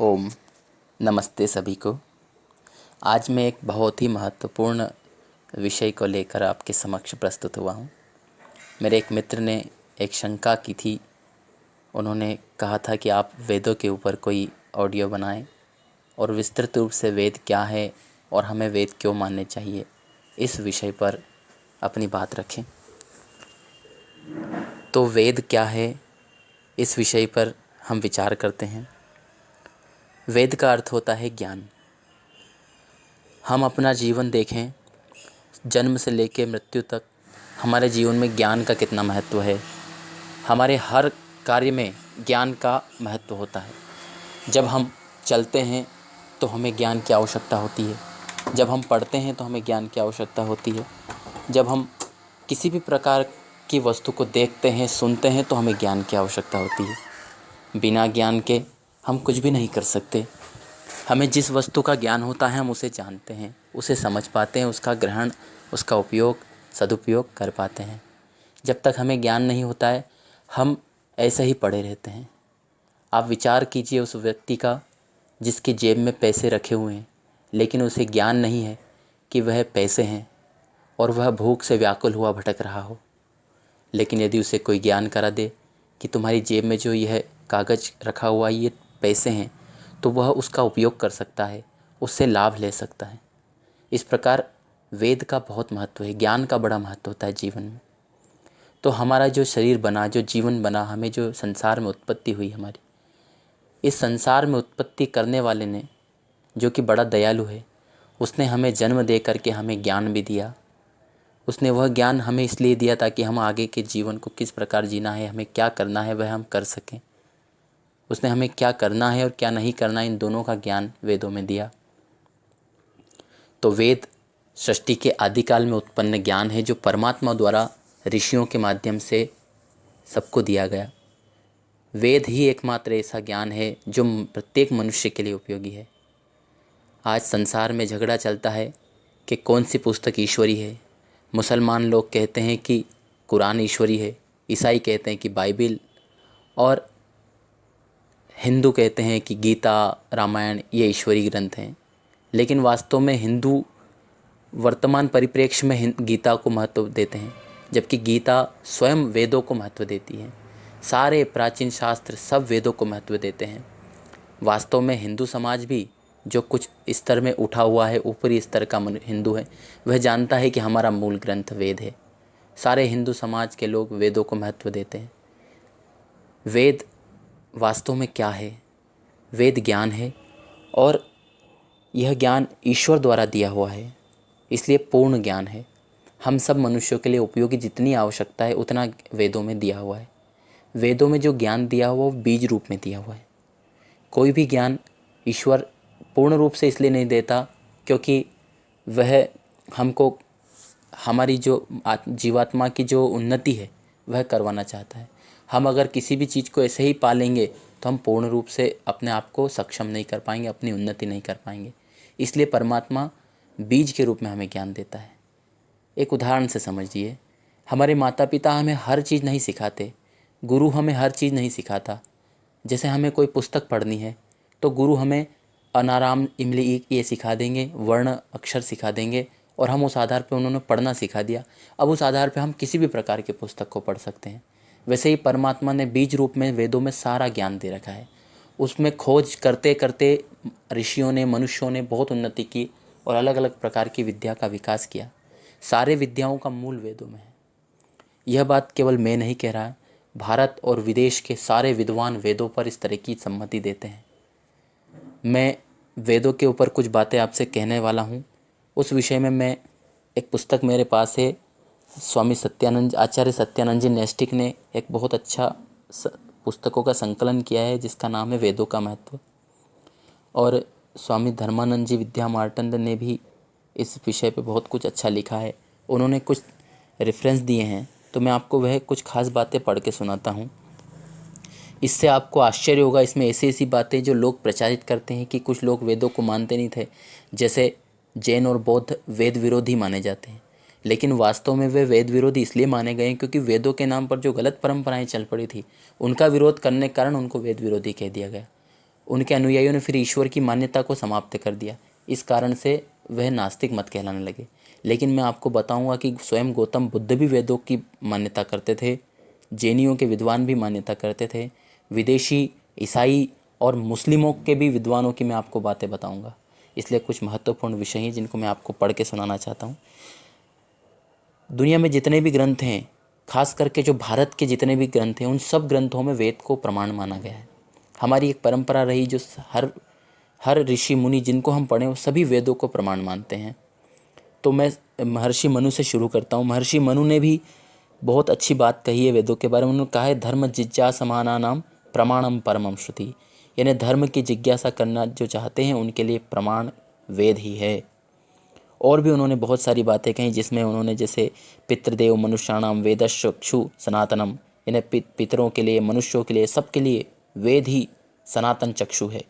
ओम नमस्ते सभी को। आज मैं एक बहुत ही महत्वपूर्ण विषय को लेकर आपके समक्ष प्रस्तुत हुआ हूँ। मेरे एक मित्र ने एक शंका की थी। उन्होंने कहा था कि आप वेदों के ऊपर कोई ऑडियो बनाएं और विस्तृत रूप से वेद क्या है और हमें वेद क्यों मानने चाहिए, इस विषय पर अपनी बात रखें। तो वेद क्या है, इस विषय पर हम विचार करते हैं। वेद का अर्थ होता है ज्ञान। हम अपना जीवन देखें, जन्म से लेकर मृत्यु तक हमारे जीवन में ज्ञान का कितना महत्व है। हमारे हर कार्य में ज्ञान का महत्व होता है। जब हम चलते हैं तो हमें ज्ञान की आवश्यकता होती है। जब हम पढ़ते हैं तो हमें ज्ञान की आवश्यकता होती है। जब हम किसी भी प्रकार की वस्तु को देखते हैं, सुनते हैं, तो हमें ज्ञान की आवश्यकता होती है। बिना ज्ञान के हम कुछ भी नहीं कर सकते। हमें जिस वस्तु का ज्ञान होता है हम उसे जानते हैं, उसे समझ पाते हैं, उसका ग्रहण, उसका उपयोग, सदुपयोग कर पाते हैं। जब तक हमें ज्ञान नहीं होता है हम ऐसे ही पड़े रहते हैं। आप विचार कीजिए उस व्यक्ति का जिसके जेब में पैसे रखे हुए हैं, लेकिन उसे ज्ञान नहीं है कि वह पैसे हैं और वह भूख से व्याकुल हुआ भटक रहा हो। लेकिन यदि उसे कोई ज्ञान करा दे कि तुम्हारी जेब में जो यह कागज़ रखा हुआ ये पैसे हैं, तो वह उसका उपयोग कर सकता है, उससे लाभ ले सकता है। इस प्रकार वेद का बहुत महत्व है, ज्ञान का बड़ा महत्व होता है जीवन में। तो हमारा जो शरीर बना, जो जीवन बना, हमें जो संसार में उत्पत्ति हुई हमारी, इस संसार में उत्पत्ति करने वाले ने, जो कि बड़ा दयालु है, उसने हमें जन्म दे करके हमें ज्ञान भी दिया। उसने वह ज्ञान हमें इसलिए दिया ताकि हम आगे के जीवन को किस प्रकार जीना है, हमें क्या करना है, वह हम कर सकें। उसने हमें क्या करना है और क्या नहीं करना है, इन दोनों का ज्ञान वेदों में दिया। तो वेद सृष्टि के आदिकाल में उत्पन्न ज्ञान है, जो परमात्मा द्वारा ऋषियों के माध्यम से सबको दिया गया। वेद ही एकमात्र ऐसा ज्ञान है जो प्रत्येक मनुष्य के लिए उपयोगी है। आज संसार में झगड़ा चलता है कि कौन सी पुस्तक ईश्वरी है। मुसलमान लोग कहते हैं कि कुरान ईश्वरी है, ईसाई कहते हैं कि बाइबिल, और हिंदू कहते हैं कि गीता, रामायण ये ईश्वरी ग्रंथ हैं। लेकिन वास्तव में हिंदू वर्तमान परिप्रेक्ष्य में गीता को महत्व देते हैं, जबकि गीता स्वयं वेदों को महत्व देती है। सारे प्राचीन शास्त्र सब वेदों को महत्व देते हैं। वास्तव में हिंदू समाज भी जो कुछ स्तर में उठा हुआ है, ऊपरी स्तर का हिंदू है, वह जानता है कि हमारा मूल ग्रंथ वेद है। सारे हिंदू समाज के लोग वेदों को महत्व देते हैं। वेद वास्तव में क्या है? वेद ज्ञान है और यह ज्ञान ईश्वर द्वारा दिया हुआ है, इसलिए पूर्ण ज्ञान है। हम सब मनुष्यों के लिए उपयोगी जितनी आवश्यकता है उतना वेदों में दिया हुआ है। वेदों में जो ज्ञान दिया हुआ वो बीज रूप में दिया हुआ है। कोई भी ज्ञान ईश्वर पूर्ण रूप से इसलिए नहीं देता क्योंकि वह हमको हमारी जो जीवात्मा की जो उन्नति है वह करवाना चाहता है। हम अगर किसी भी चीज़ को ऐसे ही पालेंगे तो हम पूर्ण रूप से अपने आप को सक्षम नहीं कर पाएंगे, अपनी उन्नति नहीं कर पाएंगे। इसलिए परमात्मा बीज के रूप में हमें ज्ञान देता है। एक उदाहरण से समझिए, हमारे माता पिता हमें हर चीज़ नहीं सिखाते, गुरु हमें हर चीज़ नहीं सिखाता। जैसे हमें कोई पुस्तक पढ़नी है तो गुरु हमें अनाराम इमली ईक ये सिखा देंगे, वर्ण अक्षर सिखा देंगे, और हम उस आधार पर उन्होंने पढ़ना सिखा दिया। अब उस आधार पर हम किसी भी प्रकार की पुस्तक को पढ़ सकते हैं। वैसे ही परमात्मा ने बीज रूप में वेदों में सारा ज्ञान दे रखा है। उसमें खोज करते करते ऋषियों ने, मनुष्यों ने बहुत उन्नति की और अलग अलग प्रकार की विद्या का विकास किया। सारे विद्याओं का मूल वेदों में है। यह बात केवल मैं नहीं कह रहा, भारत और विदेश के सारे विद्वान वेदों पर इस तरह की सम्मति देते हैं। मैं वेदों के ऊपर कुछ बातें आपसे कहने वाला हूँ। उस विषय में मैं एक पुस्तक मेरे पास है, स्वामी सत्यानंद, आचार्य सत्यानंद जी नैष्टिक ने एक बहुत अच्छा पुस्तकों का संकलन किया है जिसका नाम है वेदों का महत्व। और स्वामी धर्मानंद जी विद्या मार्तंड ने भी इस विषय पे बहुत कुछ अच्छा लिखा है। उन्होंने कुछ रेफरेंस दिए हैं, तो मैं आपको वह कुछ खास बातें पढ़ के सुनाता हूँ। इससे आपको आश्चर्य होगा, इसमें ऐसी ऐसी बातें जो लोग प्रचारित करते हैं कि कुछ लोग वेदों को मानते नहीं थे। जैसे जैन और बौद्ध वेद विरोधी माने जाते हैं, लेकिन वास्तव में वे वेद विरोधी इसलिए माने गए क्योंकि वेदों के नाम पर जो गलत परंपराएं चल पड़ी थी उनका विरोध करने के कारण उनको वेद विरोधी कह दिया गया। उनके अनुयायियों ने फिर ईश्वर की मान्यता को समाप्त कर दिया। इस कारण से वह नास्तिक मत कहलाने लगे। लेकिन मैं आपको बताऊंगा कि स्वयं गौतम बुद्ध भी वेदों की मान्यता करते थे, जैनियों के विद्वान भी मान्यता करते थे, विदेशी ईसाई और मुस्लिमों के भी विद्वानों की मैं आपको बातें बताऊंगा। इसलिए कुछ महत्वपूर्ण विषय हैं जिनको मैं आपको पढ़ के सुनाना चाहता हूँ। दुनिया में जितने भी ग्रंथ हैं, खास करके जो भारत के जितने भी ग्रंथ हैं, उन सब ग्रंथों में वेद को प्रमाण माना गया है। हमारी एक परंपरा रही जो हर ऋषि मुनि जिनको हम पढ़ें वो सभी वेदों को प्रमाण मानते हैं। तो मैं महर्षि मनु से शुरू करता हूँ। महर्षि मनु ने भी बहुत अच्छी बात कही है वेदों के बारे में। उन्होंने कहा है धर्म जिज्ञासमाना नाम प्रमाणम परमम श्रुति, यानी धर्म की जिज्ञासा करना जो चाहते हैं उनके लिए प्रमाण वेद ही है। और भी उन्होंने बहुत सारी बातें कही जिसमें उन्होंने जैसे पितृदेव मनुष्याणाम वेदश्चक्षु सनातनम, यानी पितरों के लिए, मनुष्यों के लिए, सबके लिए वेद ही सनातन चक्षु है।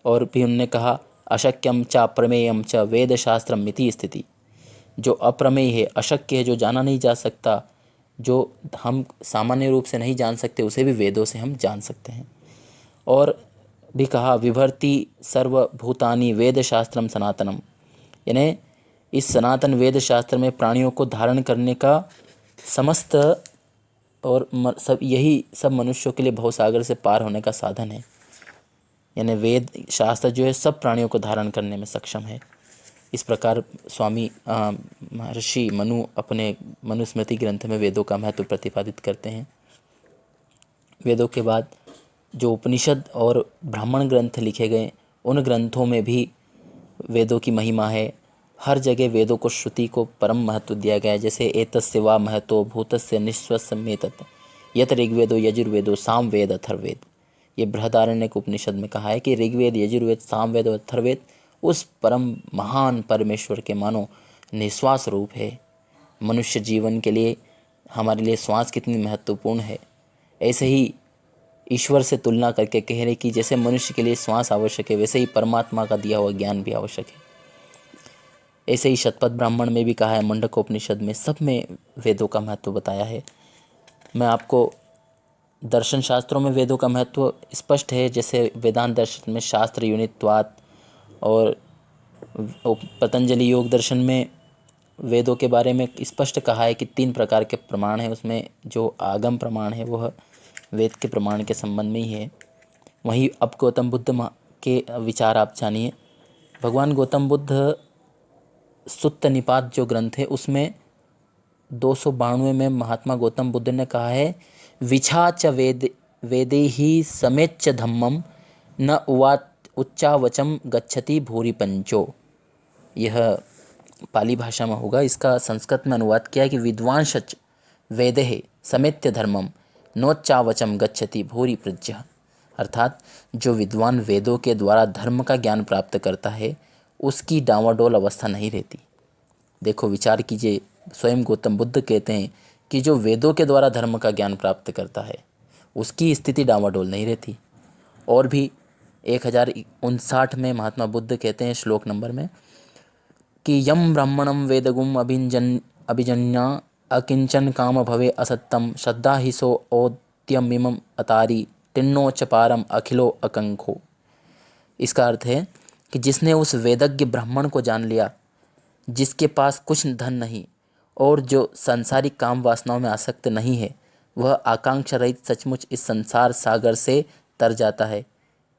और भी उन्होंने कहा अशक्यम च अप्रमेयम च वेद शास्त्रम मिति स्थिति, जो अप्रमेय है, अशक्य है, जो जाना नहीं जा सकता, जो हम सामान्य रूप से नहीं जान सकते, उसे भी वेदों से हम जान सकते हैं। और भी कहा विभर्ति सर्वभूतानि वेद शास्त्रम सनातनम, यानी इस सनातन वेद शास्त्र में प्राणियों को धारण करने का समस्त और सब यही सब मनुष्यों के लिए भवसागर से पार होने का साधन है। यानी वेद शास्त्र जो है सब प्राणियों को धारण करने में सक्षम है। इस प्रकार स्वामी महर्षि मनु अपने मनुस्मृति ग्रंथ में वेदों का महत्व प्रतिपादित करते हैं। वेदों के बाद जो उपनिषद और ब्राह्मण ग्रंथ लिखे गए, उन ग्रंथों में भी वेदों की महिमा है। हर जगह वेदों को, श्रुति को परम महत्व दिया गया है। जैसे एतस्य वा महतो भूतस्य निःश्वसमेतत् यत ऋग्वेदो यजुर्वेदो सामवेद अथर्ववेद, ये बृहदारण्यक उपनिषद में कहा है कि ऋग्वेद, यजुर्वेद, सामवेद और अथर्ववेद उस परम महान परमेश्वर के मानो निश्वास रूप है। मनुष्य जीवन के लिए, हमारे लिए श्वास कितनी महत्वपूर्ण है, ऐसे ही ईश्वर से तुलना करके कह रहे कि जैसे मनुष्य के लिए श्वास आवश्यक है, वैसे ही परमात्मा का दिया हुआ ज्ञान भी आवश्यक है। ऐसे ही शतपथ ब्राह्मण में भी कहा है, मुंडकोपनिषद में, सब में वेदों का महत्व बताया है। मैं आपको दर्शन शास्त्रों में वेदों का महत्व स्पष्ट है। जैसे वेदांत दर्शन में शास्त्र यूनित्वात्, और पतंजलि योग दर्शन में वेदों के बारे में स्पष्ट कहा है कि 3 प्रकार के प्रमाण हैं। उसमें जो आगम प्रमाण है वह वेद के प्रमाण के संबंध में ही है। वहीं अब गौतम बुद्ध के विचार आप जानिए। भगवान गौतम बुद्ध सुत्त निपात जो ग्रंथ है उसमें 292 में महात्मा गौतम बुद्ध ने कहा है विछा च वेदे ही समेच्च धम्मम न उच्चावचम गच्छति भूरि पंचो। यह पाली भाषा में होगा। इसका संस्कृत में अनुवाद किया है कि विद्वांसच वेदे समेत्य धर्मम नोच्चावचम गच्छति भूरि प्रज्ञ, अर्थात जो विद्वान वेदों के द्वारा धर्म का ज्ञान प्राप्त करता है उसकी डांवाडोल अवस्था नहीं रहती। देखो, विचार कीजिए, स्वयं गौतम बुद्ध कहते हैं कि जो वेदों के द्वारा धर्म का ज्ञान प्राप्त करता है उसकी स्थिति डांवाडोल नहीं रहती। और भी 1059 में महात्मा बुद्ध कहते हैं श्लोक नंबर में कि यम ब्राह्मणम वेदगुम अभिजन्या अकिंचन काम भवे असत्यम श्रद्धा ही सो ओद्यमिमम अतारी टिन्नो च पारम अखिलो अकंखो। इसका अर्थ है कि जिसने उस वेदज्ञ ब्राह्मण को जान लिया, जिसके पास कुछ धन नहीं और जो सांसारिक काम वासनाओं में आसक्त नहीं है, वह आकांक्षा रहित सचमुच इस संसार सागर से तर जाता है।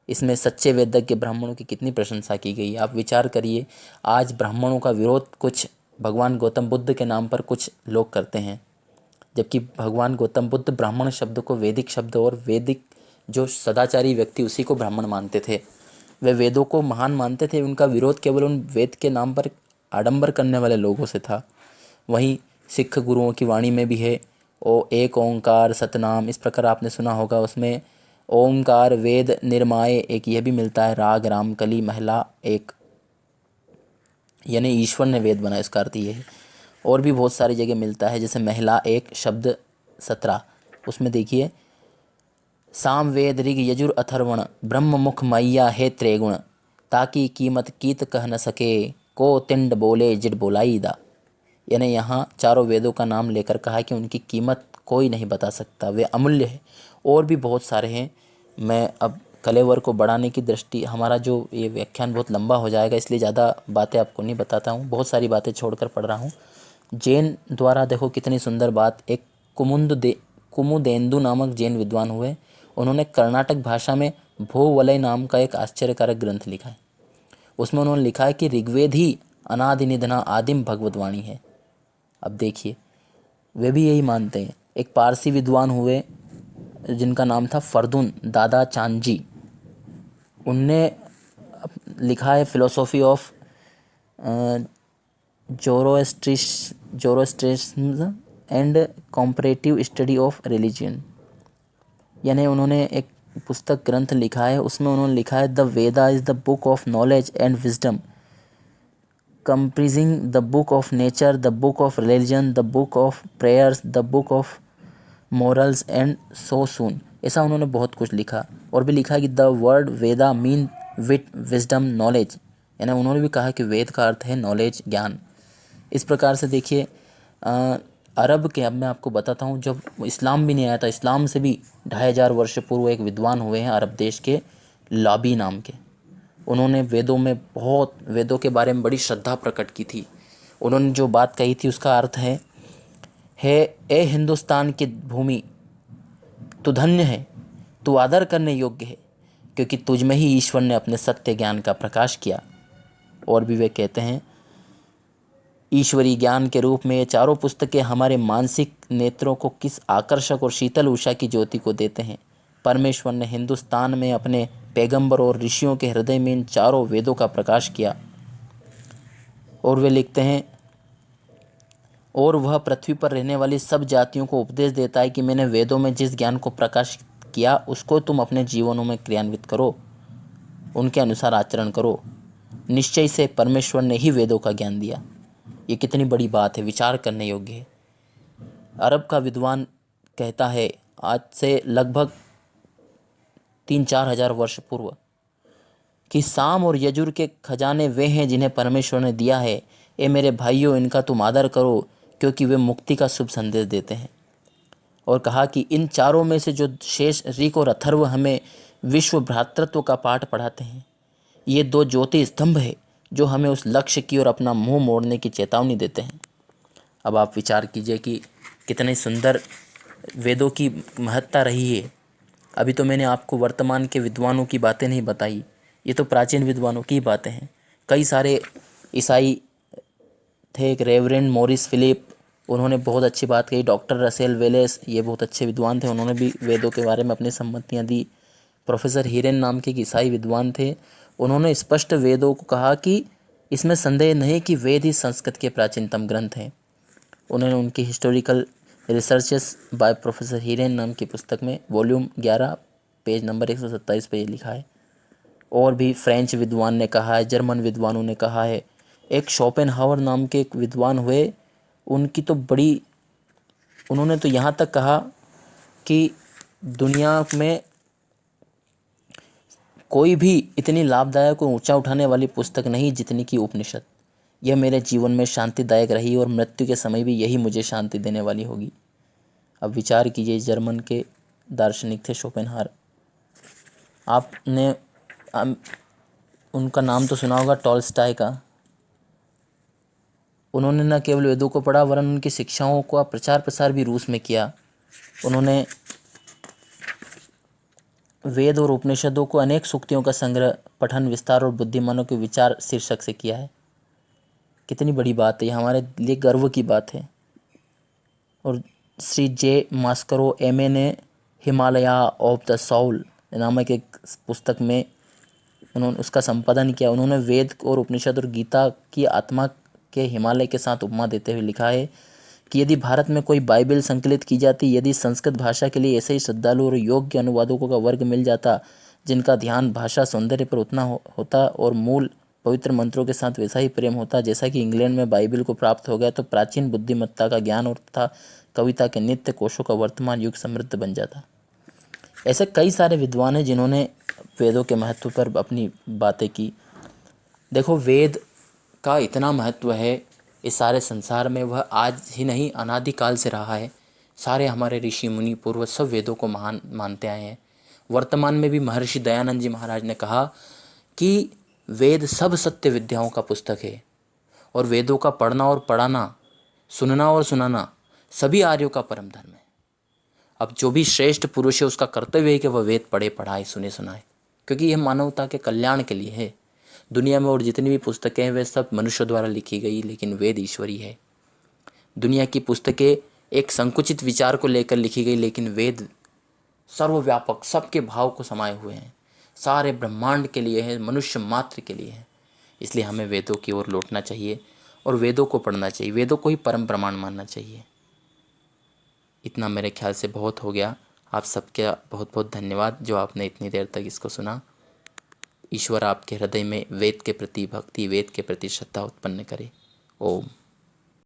इसमें सच्चे वेदज्ञ ब्राह्मणों की कितनी प्रशंसा की गई है। आप विचार करिए, आज ब्राह्मणों का विरोध कुछ भगवान गौतम बुद्ध के नाम पर कुछ लोग करते हैं, जबकि भगवान गौतम बुद्ध ब्राह्मण शब्द को वैदिक शब्द और वैदिक जो सदाचारी व्यक्ति उसी को ब्राह्मण मानते थे। वे वेदों को महान मानते थे। उनका विरोध केवल उन वेद के नाम पर आडंबर करने वाले लोगों से था। वहीं सिख गुरुओं की वाणी में भी है ओ एक ओंकार सतनाम, इस प्रकार आपने सुना होगा। उसमें ओंकार वेद निर्माय एक यह भी मिलता है, राग राम कली महिला एक, यानी ईश्वर ने वेद बनाया, इसका अर्थ ये है। और भी बहुत सारी जगह मिलता है, जैसे महिला एक शब्द 17, उसमें देखिए साम वेद ऋग यजुर अथर्वण ब्रह्म मुख मैया है त्रेगुण ताकि कीमत कीत कह न सके को तिंड बोले जिड बोलाई दा। यानी यहाँ चारों वेदों का नाम लेकर कहा कि उनकी कीमत कोई नहीं बता सकता, वे अमूल्य है। और भी बहुत सारे हैं, मैं अब कलेवर को बढ़ाने की दृष्टि, हमारा जो ये व्याख्यान बहुत लंबा हो जाएगा इसलिए ज़्यादा बातें आपको नहीं बताता हूँ, बहुत सारी बातें छोड़कर पढ़ रहा हूँ। जैन द्वारा देखो कितनी सुंदर बात, एक कुमुदेंदु नामक जैन विद्वान हुए, उन्होंने कर्नाटक भाषा में भोवलय नाम का एक आश्चर्यकारक ग्रंथ लिखा है। उसमें उन्होंने लिखा है कि ऋग्वेद ही अनादि निधना आदिम भगवतवाणी है। अब देखिए वे भी यही मानते हैं। एक पारसी विद्वान हुए जिनका नाम था फरदुन दादा चांजी, उनने लिखा है philosophy of Zoroastrianism and comparative study of religion, यानी उन्होंने एक पुस्तक ग्रंथ लिखा है, उसमें उन्होंने लिखा है the Veda is the book of knowledge and wisdom comprising the book of nature, the book of religion, the book of prayers, the book of morals and so soon। ऐसा उन्होंने बहुत कुछ लिखा और भी लिखा कि the word Veda mean wit wisdom knowledge, यानी उन्होंने भी कहा कि वेद का अर्थ है नॉलेज ज्ञान। इस प्रकार से देखिए अरब के, अब मैं आपको बताता हूँ, जब इस्लाम भी नहीं आया था, इस्लाम से भी 2500 वर्ष पूर्व एक विद्वान हुए हैं अरब देश के, लाबी नाम के। उन्होंने वेदों के बारे में बड़ी श्रद्धा प्रकट की थी। उन्होंने जो बात कही थी उसका अर्थ है ए हिंदुस्तान की भूमि, तू धन्य है, तू आदर करने योग्य है, क्योंकि तुझ में ही ईश्वर ने अपने सत्य ज्ञान का प्रकाश किया। और भी वे कहते हैं ईश्वरी ज्ञान के रूप में ये चारों पुस्तकें हमारे मानसिक नेत्रों को किस आकर्षक और शीतल उषा की ज्योति को देते हैं। परमेश्वर ने हिंदुस्तान में अपने पैगंबर और ऋषियों के हृदय में इन चारों वेदों का प्रकाश किया। और वे लिखते हैं और वह पृथ्वी पर रहने वाली सब जातियों को उपदेश देता है कि मैंने वेदों में जिस ज्ञान को प्रकाशित किया उसको तुम अपने जीवनों में क्रियान्वित करो, उनके अनुसार आचरण करो। निश्चय से परमेश्वर ने ही वेदों का ज्ञान दिया। ये कितनी बड़ी बात है, विचार करने योग्य है। अरब का विद्वान कहता है आज से लगभग 3-4 हज़ार वर्ष पूर्व कि साम और यजुर के खजाने वे हैं जिन्हें परमेश्वर ने दिया है। ए मेरे भाइयों, इनका तुम आदर करो क्योंकि वे मुक्ति का शुभ संदेश देते हैं। और कहा कि इन चारों में से जो शेष ऋक और अथर्व हमें विश्व भ्रातृत्व का पाठ पढ़ाते हैं, ये 2 ज्योति स्तंभ है जो हमें उस लक्ष्य की ओर अपना मुंह मोड़ने की चेतावनी देते हैं। अब आप विचार कीजिए कि कितने सुंदर वेदों की महत्ता रही है। अभी तो मैंने आपको वर्तमान के विद्वानों की बातें नहीं बताई, ये तो प्राचीन विद्वानों की बातें हैं। कई सारे ईसाई थे, एक रेवरेंड मॉरिस फिलिप, उन्होंने बहुत अच्छी बात कही। डॉक्टर रसेल वेलेस, ये बहुत अच्छे विद्वान थे, उन्होंने भी वेदों के बारे में अपनी सम्मतियाँ दी। प्रोफेसर हीरेन नाम के एक ईसाई विद्वान थे, उन्होंने स्पष्ट वेदों को कहा कि इसमें संदेह नहीं कि वेद ही संस्कृत के प्राचीनतम ग्रंथ हैं। उन्होंने उनकी historical researches by professor Hiren नाम की पुस्तक में वॉल्यूम 11 पेज नंबर 127 पे ये लिखा है। और भी फ्रेंच विद्वान ने कहा है, जर्मन विद्वानों ने कहा है। एक शोपेनहावर नाम के एक विद्वान हुए, उनकी तो बड़ी, उन्होंने तो यहाँ तक कहा कि दुनिया में कोई भी इतनी लाभदायक और ऊंचा उठाने वाली पुस्तक नहीं जितनी की उपनिषद। यह मेरे जीवन में शांतिदायक रही और मृत्यु के समय भी यही मुझे शांति देने वाली होगी। अब विचार कीजिए, जर्मन के दार्शनिक थे शोपेनहावर। आपने उनका नाम तो सुना होगा, टॉल्स्टॉय का। उन्होंने न केवल वेदों को पढ़ा वरन उनकी शिक्षाओं का प्रचार प्रसार भी रूस में किया। उन्होंने वेद और उपनिषदों को अनेक सूक्तियों का संग्रह, पठन, विस्तार और बुद्धिमानों के विचार शीर्षक से किया है। कितनी बड़ी बात है, ये हमारे लिए गर्व की बात है। और श्री जे मास्करो एमए ने हिमालया ऑफ द सोल नामक एक पुस्तक में उन्होंने उसका संपादन किया। उन्होंने वेद और उपनिषद और गीता की आत्मा के हिमालय के साथ उपमा देते हुए लिखा है कि यदि भारत में कोई बाइबल संकलित की जाती, यदि संस्कृत भाषा के लिए ऐसे ही श्रद्धालु और योग्य अनुवादकों का वर्ग मिल जाता जिनका ध्यान भाषा सौंदर्य पर उतना होता और मूल पवित्र मंत्रों के साथ वैसा ही प्रेम होता जैसा कि इंग्लैंड में बाइबल को प्राप्त हो गया, तो प्राचीन बुद्धिमत्ता का ज्ञान और तथा कविता के नित्य कोशों का वर्तमान युग समृद्ध बन जाता। ऐसे कई सारे विद्वान हैं जिन्होंने वेदों के महत्व पर अपनी बातें की। देखो, वेद का इतना महत्व है इस सारे संसार में, वह आज ही नहीं अनादिकाल से रहा है। सारे हमारे ऋषि मुनि पूर्वज सब वेदों को महान मानते आए हैं। वर्तमान में भी महर्षि दयानंद जी महाराज ने कहा कि वेद सब सत्य विद्याओं का पुस्तक है और वेदों का पढ़ना और पढ़ाना, सुनना और सुनाना सभी आर्यों का परम धर्म है। अब जो भी श्रेष्ठ पुरुष है उसका कर्तव्य है कि वह वेद पढ़े, पढ़ाए, सुने, सुनाए, क्योंकि यह मानवता के कल्याण के लिए है। दुनिया में और जितनी भी पुस्तकें हैं वे सब मनुष्य द्वारा लिखी गई, लेकिन वेद ईश्वरी है। दुनिया की पुस्तकें एक संकुचित विचार को लेकर लिखी गई, लेकिन वेद सर्वव्यापक सबके भाव को समाये हुए हैं, सारे ब्रह्मांड के लिए है, मनुष्य मात्र के लिए है। इसलिए हमें वेदों की ओर लौटना चाहिए और वेदों को पढ़ना चाहिए, वेदों को ही परम प्रमाण मानना चाहिए। इतना मेरे ख्याल से बहुत हो गया। आप सबका बहुत बहुत धन्यवाद जो आपने इतनी देर तक इसको सुना। ईश्वर आपके हृदय में वेद के प्रति भक्ति, वेद के प्रति श्रद्धा उत्पन्न करे। ओम।